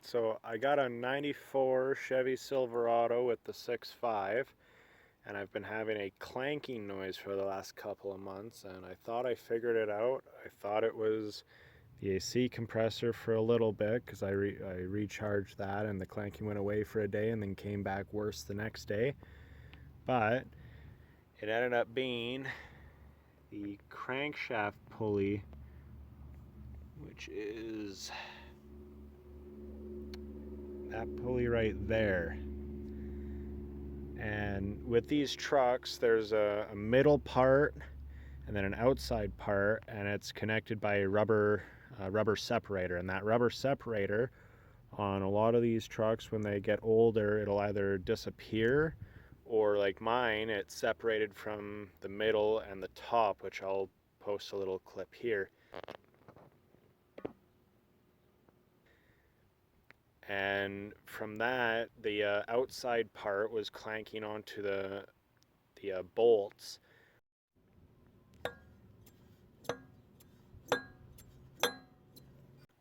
So I got a 94 Chevy Silverado with the 6.5, and I've been having a clanking noise for the last couple of months, and I thought I figured it out. I thought it was the AC compressor for a little bit because I recharged that and the clanking went away for a day and then came back worse the next day. But it ended up being the crankshaft pulley, which is that pulley right there. And with these trucks, there's a middle part and then an outside part, and it's connected by a rubber separator. And that rubber separator on a lot of these trucks, when they get older, it'll either disappear, or like mine, it's separated from the middle and the top, which I'll post a little clip here. And from that, the outside part was clanking onto the bolts,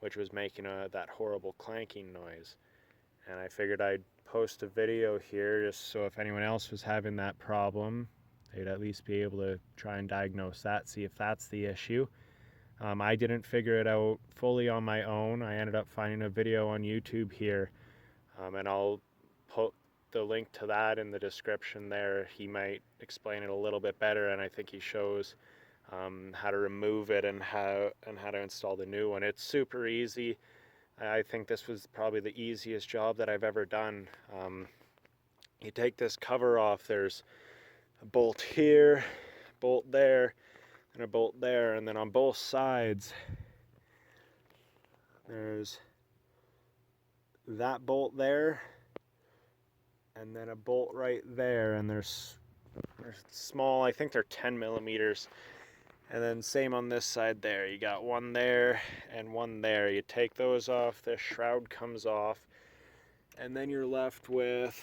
which was making that horrible clanking noise. And I figured I'd post a video here just so if anyone else was having that problem, they'd at least be able to try and diagnose that, see if that's the issue. I didn't figure it out fully on my own. I ended up finding a video on YouTube here, and I'll put the link to that in the description there. He might explain it a little bit better, and I think he shows how to remove it and how to install the new one. It's super easy. I think this was probably the easiest job that I've ever done. You take this cover off, there's a bolt here, bolt there, and a bolt there, and then on both sides there's that bolt there and then a bolt right there, and there's small, I think they're 10 millimeters, and then same on this side there. You got one there and one there. You take those off, this shroud comes off, and then you're left with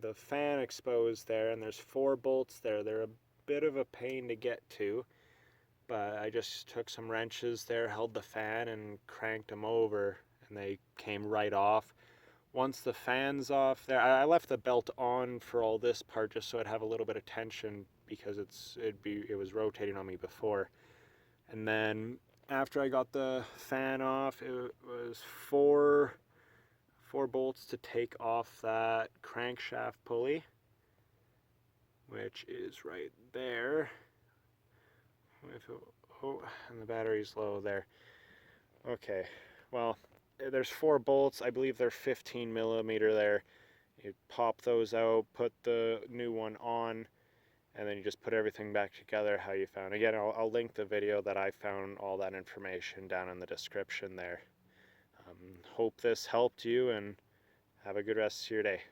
the fan exposed there, and there's 4 bolts there. They're a bit of a pain to get to, but I just took some wrenches there, held the fan and cranked them over, and they came right off. Once the fan's off there, I left the belt on for all this part just so it'd have a little bit of tension because it was rotating on me before. And then after I got the fan off, it was four bolts to take off that crankshaft pulley, which is right there. Oh, and the battery's low there. Okay, well, there's 4 bolts. I believe they're 15 millimeter there. You pop those out, put the new one on, and then you just put everything back together how you found. Again, I'll link the video that I found all that information down in the description there. Hope this helped you, and have a good rest of your day.